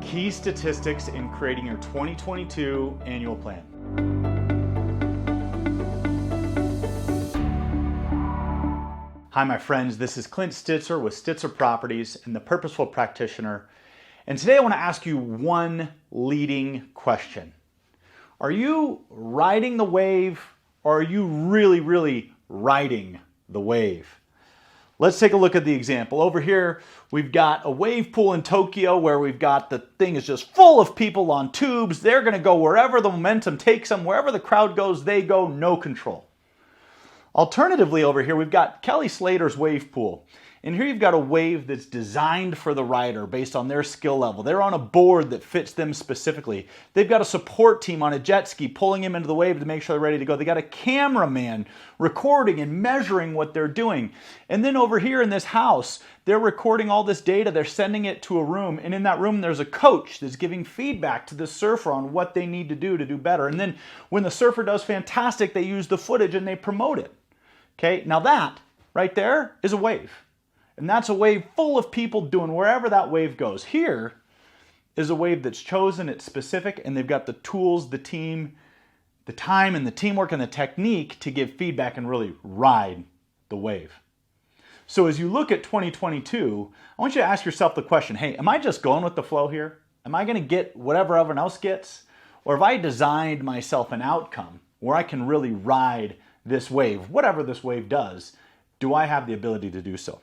Key statistics in creating your 2022 annual plan. Hi, my friends. This is Clint Stitzer with Stitzer Properties and the Purposeful Practitioner. And today I want to ask you one leading question. Are you riding the wave, or are you really riding the wave? Let's take a look at the example. Over here, we've got a wave pool in Tokyo where we've got the thing is just full of people on tubes. They're going to go wherever the momentum takes them. Wherever the crowd goes, they go, no control. Alternatively, over here, we've got Kelly Slater's wave pool. And here you've got a wave that's designed for the rider based on their skill level. They're on a board that fits them specifically. They've got a support team on a jet ski pulling him into the wave to make sure they're ready to go. They got a cameraman recording and measuring what they're doing. And then over here in this house, they're recording all this data. They're sending it to a room. And in that room, there's a coach that's giving feedback to the surfer on what they need to do better. And then when the surfer does fantastic, they use the footage and they promote it. Okay, now that right there is a wave. And that's a wave full of people doing wherever that wave goes. Here is a wave that's chosen, it's specific, and they've got the tools, the team, the time, and the teamwork and the technique to give feedback and really ride the wave. So as you look at 2022, I want you to ask yourself the question, hey, am I just going with the flow here? Am I going to get whatever everyone else gets? Or have I designed myself an outcome where I can really ride this wave? Whatever this wave does, do I have the ability to do so?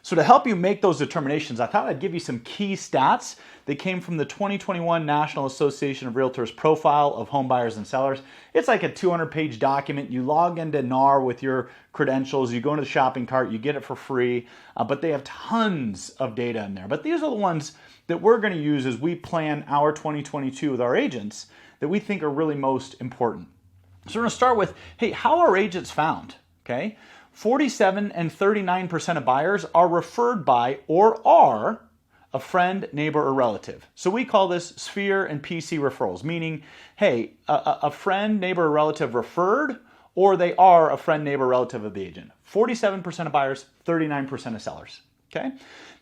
So to help you make those determinations, I thought I'd give you some key stats that came from the 2021 National Association of Realtors profile of home buyers and sellers. It's like a 200-page document. You log into NAR with your credentials, you go into the shopping cart, you get it for free, but they have tons of data in there. But these are the ones that we're going to use as we plan our 2022 with our agents that we think are really most important. So we're going to start with, hey, how are agents found? Okay. 47 and 39% of buyers are referred by or are a friend, neighbor, or relative. So we call this Sphere and PC referrals, meaning, hey, a friend, neighbor, or relative referred, or they are a friend, neighbor, relative of the agent. 47% of buyers, 39% of sellers. Okay.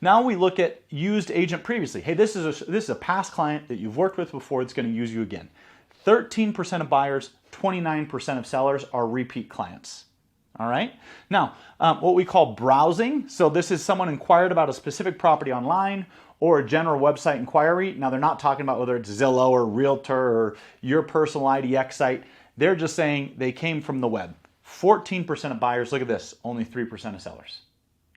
Now we look at used agent previously. Hey, this is a past client that you've worked with before that's going to use you again. 13% of buyers, 29% of sellers are repeat clients. All right. Now, what we call browsing. So this is someone inquired about a specific property online or a general website inquiry. Now, they're not talking about whether it's Zillow or Realtor or your personal IDX site. They're just saying they came from the web. 14% of buyers, look at this, only 3% of sellers.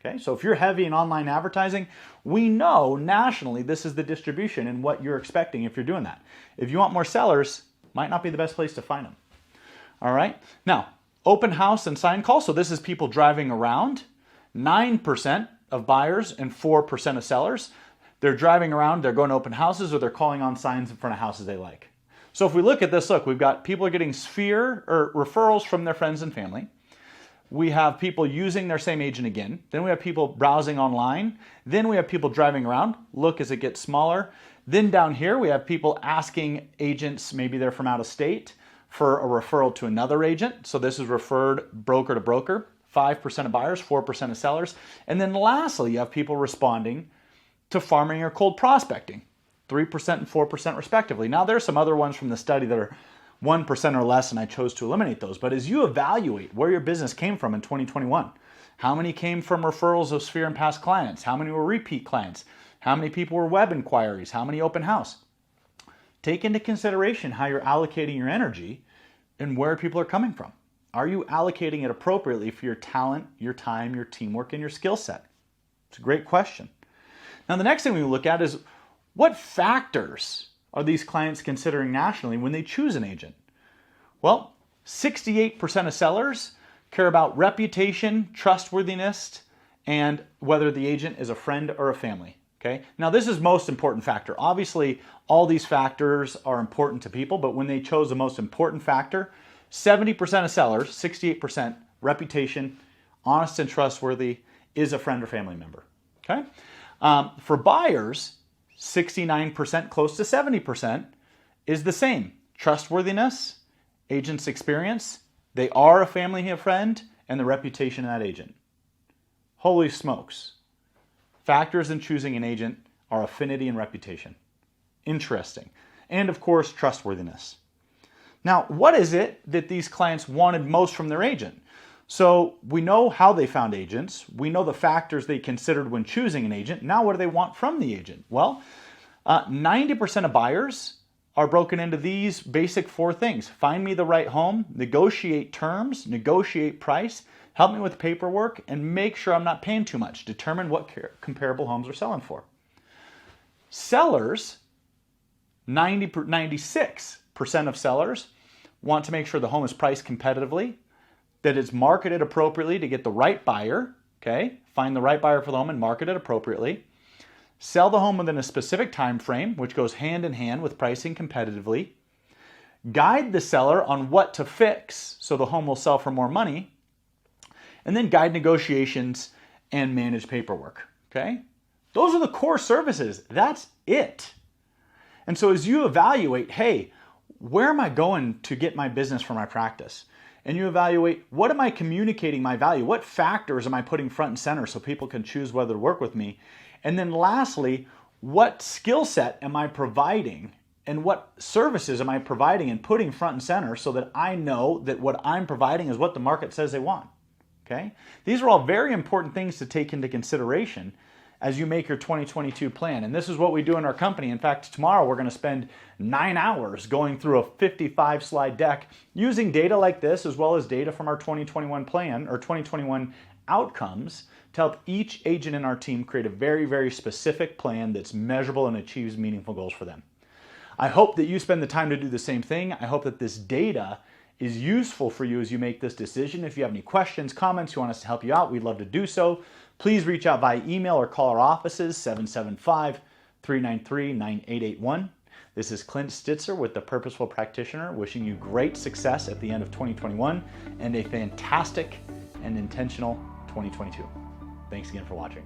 Okay. So if you're heavy in online advertising, we know nationally this is the distribution and what you're expecting if you're doing that. If you want more sellers, might not be the best place to find them. All right. Now, open house and sign call. So this is people driving around. 9% of buyers and 4% of sellers. They're driving around, they're going to open houses, or they're calling on signs in front of houses they like. So if we look at this, look, we've got people are getting Sphere or referrals from their friends and family. We have people using their same agent again. Then we have people browsing online. Then we have people driving around. Look as it gets smaller. Then down here, we have people asking agents, maybe they're from out of state, for a referral to another agent. So this is referred broker to broker. 5% of buyers, 4% of sellers. And then lastly, you have people responding to farming or cold prospecting. 3% and 4% respectively. Now there's some other ones from the study that are 1% or less, and I chose to eliminate those. But as you evaluate where your business came from in 2021, how many came from referrals of Sphere and past clients? How many were repeat clients? How many people were web inquiries? How many open house? Take into consideration how you're allocating your energy and where people are coming from. Are you allocating it appropriately for your talent, your time, your teamwork, and your skill set? It's a great question. Now, the next thing we look at is what factors are these clients considering nationally when they choose an agent? Well, 68% of sellers care about reputation, trustworthiness, and whether the agent is a friend or a family. Okay. Now, this is most important factor. Obviously, all these factors are important to people, but when they chose the most important factor, 70% of sellers, 68%, reputation, honest and trustworthy, is a friend or family member. Okay. For buyers, 69%, close to 70%, is the same. Trustworthiness, agent's experience, they are a family, a friend, and the reputation of that agent. Holy smokes. Factors in choosing an agent are affinity and reputation. interesting. And of course, trustworthiness. Now, what is it that these clients wanted most from their agent? So we know how they found agents. We know the factors they considered when choosing an agent. Now, what do they want from the agent? Well, 90% of buyers are broken into these basic 4 things. Find me the right home, negotiate terms, negotiate price, help me with paperwork, and make sure I'm not paying too much. Determine what comparable homes are selling for. Sellers, 96% of sellers want to make sure the home is priced competitively, that it's marketed appropriately to get the right buyer, okay? Find the right buyer for the home and market it appropriately. Sell the home within a specific time frame, which goes hand in hand with pricing competitively. Guide the seller on what to fix so the home will sell for more money. And then guide negotiations and manage paperwork, okay? Those are the core services. That's it. And so as you evaluate, hey, where am I going to get my business for my practice? And you evaluate, what am I communicating my value? What factors am I putting front and center so people can choose whether to work with me? And then lastly, what skill set am I providing and what services am I providing and putting front and center so that I know that what I'm providing is what the market says they want, okay? These are all very important things to take into consideration as you make your 2022 plan. And this is what we do in our company. In fact, tomorrow we're going to spend 9 hours going through a 55-slide deck using data like this as well as data from our 2021 plan or 2021 outcomes to help each agent in our team create a very, very specific plan that's measurable and achieves meaningful goals for them. I hope that you spend the time to do the same thing. I hope that this data is useful for you as you make this decision. If you have any questions, comments, you want us to help you out, we'd love to do so. Please reach out via email or call our offices, 775-393-9881. This is Clint Stitzer with The Purposeful Practitioner, wishing you great success at the end of 2021 and a fantastic and intentional 2022. Thanks again for watching.